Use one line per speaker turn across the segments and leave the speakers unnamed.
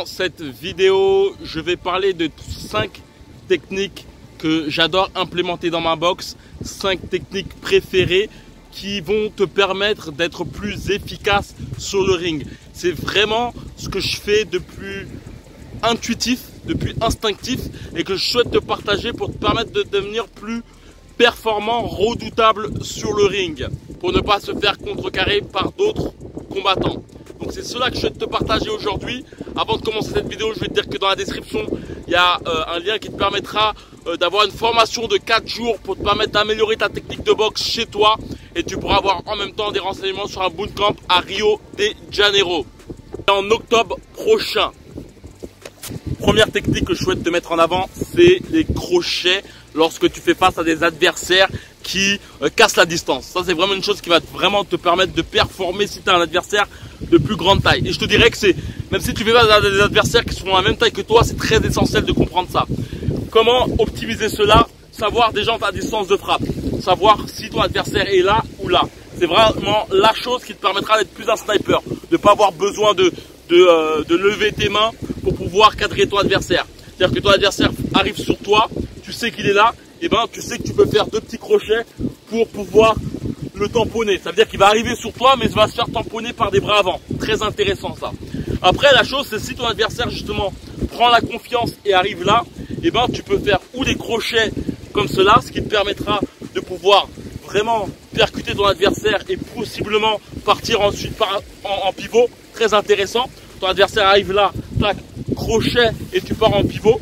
Dans cette vidéo, je vais parler de 5 techniques que j'adore implémenter dans ma boxe, 5 techniques préférées qui vont te permettre d'être plus efficace sur le ring. C'est vraiment ce que je fais de plus intuitif, de plus instinctif et que je souhaite te partager pour te permettre de devenir plus performant, redoutable sur le ring, pour ne pas se faire contrecarrer par d'autres combattants. Donc c'est cela que je souhaite te partager aujourd'hui. Avant de commencer cette vidéo, je vais te dire que dans la description, il y a un lien qui te permettra d'avoir une formation de 4 jours pour te permettre d'améliorer ta technique de boxe chez toi. Et tu pourras avoir en même temps des renseignements sur un bootcamp à Rio de Janeiro en octobre prochain. Première technique que je souhaite te mettre en avant, c'est les crochets lorsque tu fais face à des adversaires qui cassent la distance. Ça, c'est vraiment une chose qui va vraiment te permettre de performer si tu as un adversaire de plus grande taille. Et je te dirais que c'est, même si tu fais face à des adversaires qui sont à la même taille que toi, c'est très essentiel de comprendre ça. Comment optimiser cela? Savoir déjà ta distance de frappe. Savoir si ton adversaire est là ou là. C'est vraiment la chose qui te permettra d'être plus un sniper. De ne pas avoir besoin de lever tes mains pour pouvoir cadrer ton adversaire. C'est-à-dire que ton adversaire arrive sur toi, tu sais qu'il est là, et ben tu sais que tu peux faire 2 petits crochets pour pouvoir le tamponner. Ça veut dire qu'il va arriver sur toi, mais il va se faire tamponner par des bras avant. Très intéressant ça. Après, la chose, c'est si ton adversaire justement prend la confiance et arrive là, et ben tu peux faire ou des crochets comme cela, ce qui te permettra de pouvoir vraiment percuter ton adversaire et possiblement partir ensuite en pivot. Très intéressant. Ton adversaire arrive là, tac, crochet et tu pars en pivot.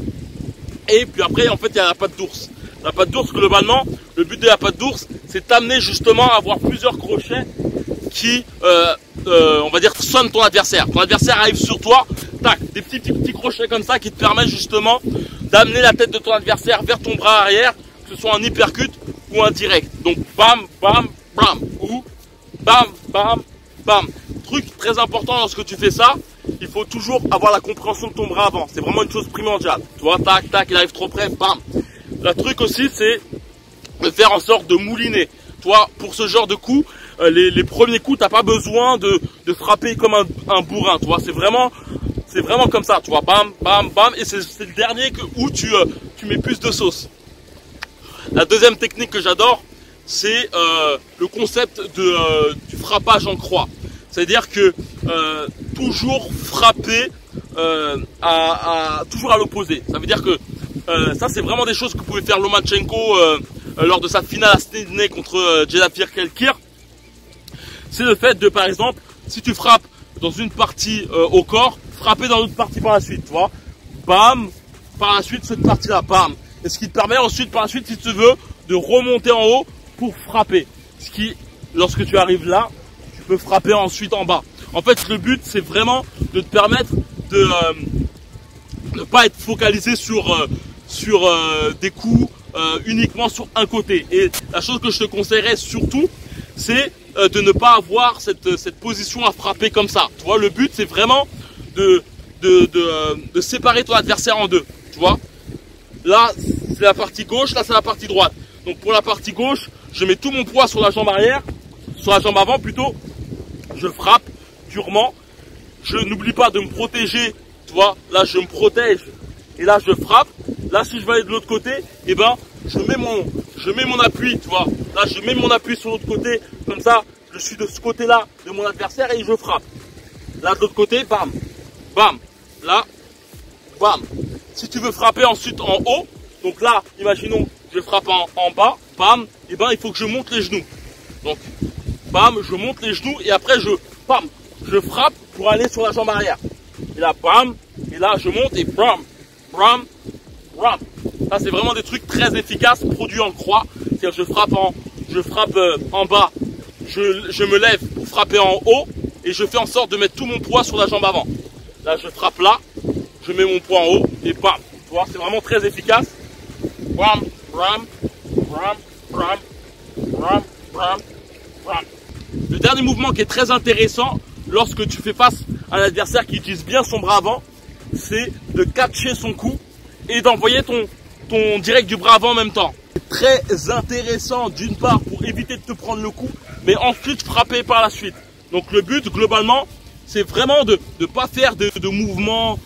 Et puis après, en fait, il y a la patte d'ours. La patte d'ours, globalement, le but de la patte d'ours, c'est t'amener justement à avoir plusieurs crochets qui, on va dire, sonnent ton adversaire. Ton adversaire arrive sur toi, tac, des petits crochets comme ça qui te permettent justement d'amener la tête de ton adversaire vers ton bras arrière, que ce soit un uppercut ou un direct. Donc, bam, bam, bam, ou bam, bam, bam. Truc très important lorsque tu fais ça, il faut toujours avoir la compréhension de ton bras avant. C'est vraiment une chose primordiale. Tu vois, tac, tac, il arrive trop près, bam. Le truc aussi, c'est de faire en sorte de mouliner. Tu vois, pour ce genre de coups, les premiers coups, t'as pas besoin de frapper comme un bourrin. Tu vois, c'est vraiment comme ça. Tu vois, bam, bam, bam. Et c'est le dernier où tu mets plus de sauce. La deuxième technique que j'adore, c'est le concept du frappage en croix. C'est-à-dire que toujours frapper toujours à l'opposé. Ça veut dire que ça, c'est vraiment des choses que pouvait faire Lomachenko lors de sa finale à Sydney contre Jelafir Kelkir. C'est le fait de, par exemple, si tu frappes dans une partie au corps, frapper dans l'autre partie par la suite, tu vois. Bam, par la suite, cette partie-là, bam. Et ce qui te permet ensuite, par la suite, si tu veux, de remonter en haut pour frapper. Ce qui, lorsque tu arrives là, tu peux frapper ensuite en bas. En fait, le but, c'est vraiment de te permettre de ne pas être focalisé sur des coups uniquement sur un côté. Et la chose que je te conseillerais surtout, c'est de ne pas avoir cette position à frapper comme ça. Tu vois, le but, c'est vraiment de séparer ton adversaire en deux. Tu vois, là, c'est la partie gauche, là, c'est la partie droite. Donc, pour la partie gauche, je mets tout mon poids sur la jambe arrière, sur la jambe avant plutôt. Je frappe durement. Je n'oublie pas de me protéger. Tu vois, là, je me protège. Et là, je frappe. Là, si je vais aller de l'autre côté, eh ben, je mets mon appui, tu vois. Là, je mets mon appui sur l'autre côté. Comme ça, je suis de ce côté-là de mon adversaire et je frappe. Là, de l'autre côté, bam, bam. Là, bam. Si tu veux frapper ensuite en haut, donc là, imaginons, je frappe en bas, bam, et ben, il faut que je monte les genoux. Donc, bam, je monte les genoux et après, bam, je frappe pour aller sur la jambe arrière. Et là, bam, et là, je monte et bam, bam, bam. Ça, c'est vraiment des trucs très efficaces, produits en croix. C'est-à-dire, je frappe en bas, je me lève pour frapper en haut et je fais en sorte de mettre tout mon poids sur la jambe avant. Là, je frappe là, je mets mon poids en haut et bam. Tu vois, c'est vraiment très efficace. Bam, bam, bam, bam, bam, bam, bam. Le dernier mouvement qui est très intéressant lorsque tu fais face à un adversaire qui utilise bien son bras avant, c'est de catcher son coup et d'envoyer ton direct du bras avant en même temps. C'est très intéressant d'une part pour éviter de te prendre le coup, mais ensuite frapper par la suite. Donc le but globalement, c'est vraiment de ne pas faire de mouvements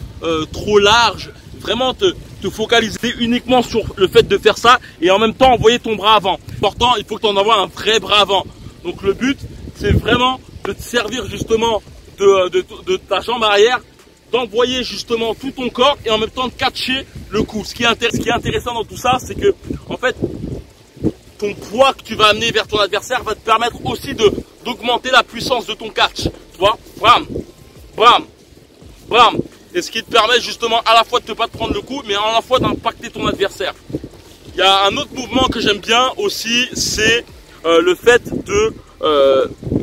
trop large. Vraiment te focaliser uniquement sur le fait de faire ça et en même temps envoyer ton bras avant. Important, il faut que tu en envoies un vrai bras avant. Donc le but, c'est vraiment de te servir justement de ta jambe arrière, d'envoyer justement tout ton corps et en même temps de catcher le coup. Ce qui est intéressant dans tout ça, c'est que en fait, ton poids que tu vas amener vers ton adversaire va te permettre aussi d'augmenter la puissance de ton catch. Tu vois, bram, bram, bram. Et ce qui te permet justement à la fois de ne pas te prendre le coup, mais à la fois d'impacter ton adversaire. Il y a un autre mouvement que j'aime bien aussi, c'est le fait de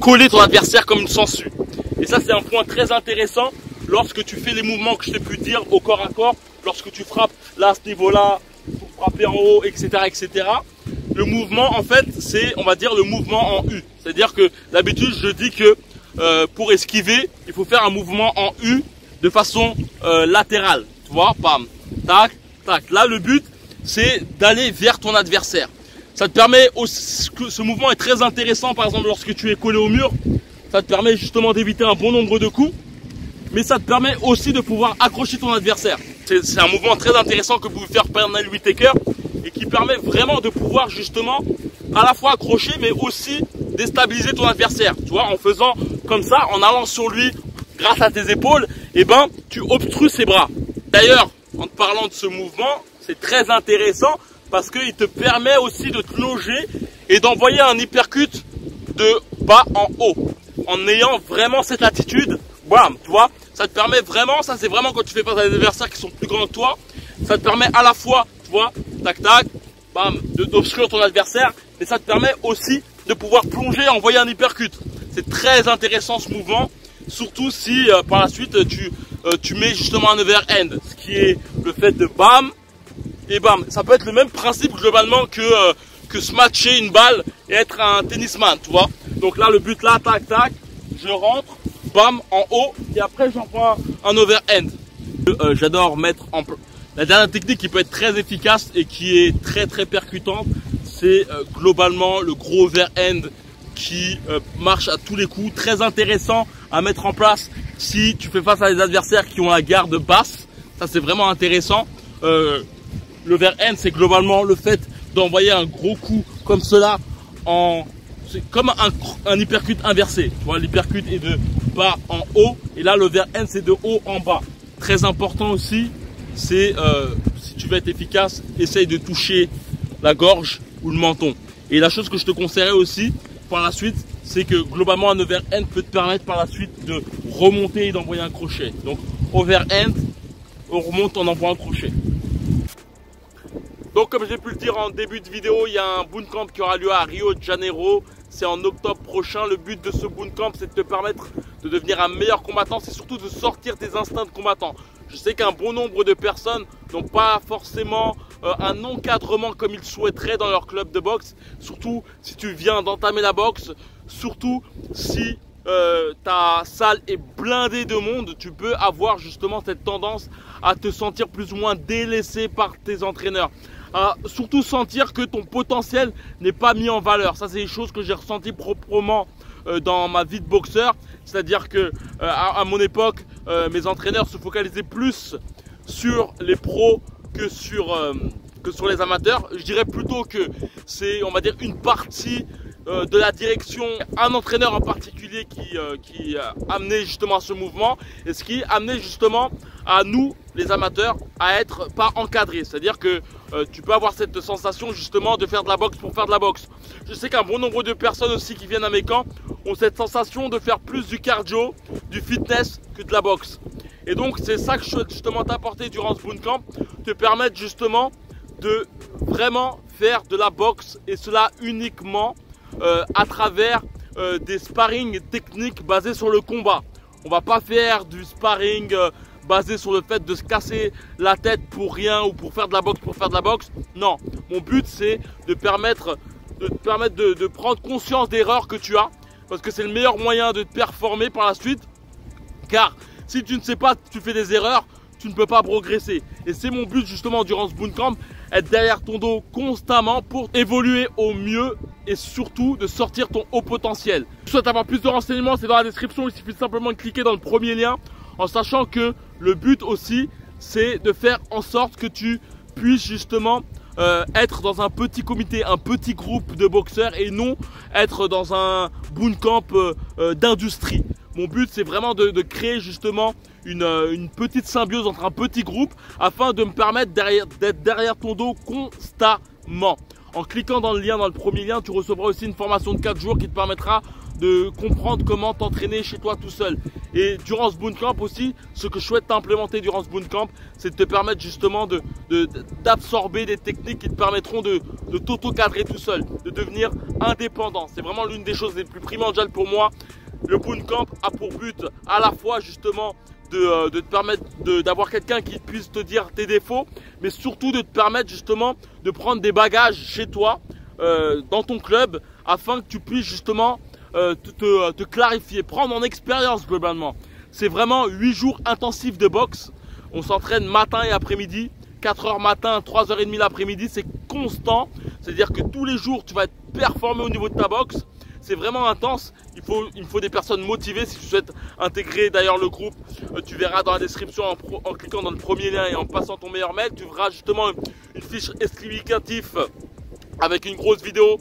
coller ton adversaire comme une sangsue. Et ça, c'est un point très intéressant lorsque tu fais les mouvements que je t'ai pu dire au corps à corps, lorsque tu frappes là, à ce niveau-là, pour frapper en haut, etc., etc. Le mouvement, en fait, c'est, on va dire, le mouvement en U. C'est-à-dire que d'habitude, je dis que pour esquiver, il faut faire un mouvement en U de façon latérale. Tu vois, pam, tac, tac. Là, le but, c'est d'aller vers ton adversaire. Ça te permet aussi, ce mouvement est très intéressant, par exemple, lorsque tu es collé au mur. Ça te permet justement d'éviter un bon nombre de coups. Mais ça te permet aussi de pouvoir accrocher ton adversaire. C'est un mouvement très intéressant que vous pouvez faire Pernell Whitaker et qui permet vraiment de pouvoir justement à la fois accrocher mais aussi déstabiliser ton adversaire. Tu vois, en faisant comme ça, en allant sur lui grâce à tes épaules, et ben tu obstrues ses bras. D'ailleurs, en te parlant de ce mouvement, c'est très intéressant parce qu'il te permet aussi de te loger et d'envoyer un uppercut de bas en haut. En ayant vraiment cette attitude, bam, tu vois, ça te permet vraiment, ça c'est vraiment quand tu fais face à des adversaires qui sont plus grands que toi, ça te permet à la fois, tu vois, tac tac, bam, d'obstruire ton adversaire, mais ça te permet aussi de pouvoir plonger et envoyer un uppercut. C'est très intéressant ce mouvement, surtout si par la suite tu mets justement un overhand, ce qui est le fait de bam et bam. Ça peut être le même principe globalement que smatcher une balle et être un tennisman, tu vois. Donc là, le but là, tac tac, je rentre, bam, en haut, et après j'envoie un overhand. J'adore mettre en place. La dernière technique qui peut être très efficace et qui est très très percutante, c'est globalement le gros overhand qui marche à tous les coups. Très intéressant à mettre en place si tu fais face à des adversaires qui ont la garde basse. Ça c'est vraiment intéressant. L'overhand, c'est globalement le fait d'envoyer un gros coup comme cela c'est comme un uppercut inversé. Tu vois, l'uppercut est de bas en haut et là l'overhand c'est de haut en bas. Très important aussi, c'est si tu veux être efficace, essaye de toucher la gorge ou le menton. Et la chose que je te conseillerais aussi par la suite, c'est que globalement un overhand peut te permettre par la suite de remonter et d'envoyer un crochet. Donc overhand, on remonte, on envoie un crochet. Donc comme j'ai pu le dire en début de vidéo, il y a un bootcamp qui aura lieu à Rio de Janeiro. C'est en octobre prochain. Le but de ce bootcamp, c'est de te permettre de devenir un meilleur combattant. C'est surtout de sortir tes instincts de combattant. Je sais qu'un bon nombre de personnes n'ont pas forcément un encadrement comme ils souhaiteraient dans leur club de boxe. Surtout si tu viens d'entamer la boxe. Surtout si ta salle est blindée de monde, tu peux avoir justement cette tendance à te sentir plus ou moins délaissé par tes entraîneurs. Surtout sentir que ton potentiel n'est pas mis en valeur. Ça, c'est des choses que j'ai ressenties proprement dans ma vie de boxeur. C'est-à-dire que à mon époque, mes entraîneurs se focalisaient plus sur les pros que sur les amateurs. Je dirais plutôt que c'est, on va dire, une partie de la direction, un entraîneur en particulier qui amenait justement à ce mouvement et ce qui amenait justement à nous, les amateurs, à être pas encadrés. C'est-à-dire que tu peux avoir cette sensation justement de faire de la boxe pour faire de la boxe. Je sais qu'un bon nombre de personnes aussi qui viennent à mes camps ont cette sensation de faire plus du cardio, du fitness que de la boxe. Et donc c'est ça que je souhaite justement t'apporter durant ce bootcamp, te permettre justement de vraiment faire de la boxe et cela uniquement à travers des sparring techniques basés sur le combat. On va pas faire du sparring basé sur le fait de se casser la tête pour rien ou pour faire de la boxe pour faire de la boxe. Non, mon but c'est de te permettre de prendre conscience d'erreurs que tu as parce que c'est le meilleur moyen de te performer par la suite. Car si tu ne sais pas, tu fais des erreurs, tu ne peux pas progresser. Et c'est mon but justement durant ce bootcamp, être derrière ton dos constamment pour évoluer au mieux et surtout de sortir ton haut potentiel. Si tu souhaites avoir plus de renseignements, c'est dans la description, il suffit simplement de cliquer dans le premier lien en sachant que Le but aussi, c'est de faire en sorte que tu puisses justement être dans un petit comité, un petit groupe de boxeurs et non être dans un bootcamp d'industrie. Mon but, c'est vraiment de créer justement une petite symbiose entre un petit groupe afin de me permettre d'être derrière ton dos constamment. En cliquant dans le lien, dans le premier lien, tu recevras aussi une formation de 4 jours qui te permettra de comprendre comment t'entraîner chez toi tout seul. Et durant ce bootcamp aussi, ce que je souhaite t'implémenter durant ce bootcamp, c'est de te permettre justement d'absorber des techniques qui te permettront de t'auto-cadrer tout seul, de devenir indépendant. C'est vraiment l'une des choses les plus primordiales pour moi. Le bootcamp a pour but à la fois justement de te permettre d'avoir quelqu'un qui puisse te dire tes défauts, mais surtout de te permettre justement de prendre des bagages chez toi, dans ton club, afin que tu puisses justement te clarifier, prendre en expérience globalement. C'est vraiment 8 jours intensifs de boxe. On s'entraîne matin et après-midi, 4h matin, 3h30 l'après-midi, c'est constant. C'est-à-dire que tous les jours, tu vas être performé au niveau de ta boxe. C'est vraiment intense. Il me faut des personnes motivées. Si tu souhaites intégrer d'ailleurs le groupe, tu verras dans la description en cliquant dans le premier lien et en passant ton meilleur mail, tu verras justement une fiche explicative avec une grosse vidéo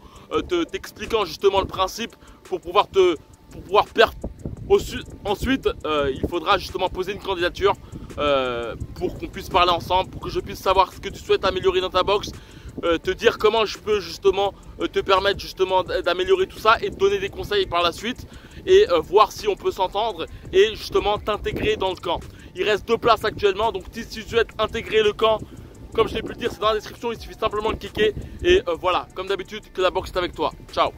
t'expliquant justement le principe pour pouvoir perdre. Ensuite, il faudra justement poser une candidature pour qu'on puisse parler ensemble, pour que je puisse savoir ce que tu souhaites améliorer dans ta boxe, te dire comment je peux justement te permettre justement d'améliorer tout ça et te donner des conseils par la suite et voir si on peut s'entendre et justement t'intégrer dans le camp. Il reste 2 places actuellement, donc si tu souhaites intégrer le camp, comme je l'ai pu le dire, c'est dans la description, il suffit simplement de cliquer et voilà, comme d'habitude, que la boxe est avec toi. Ciao.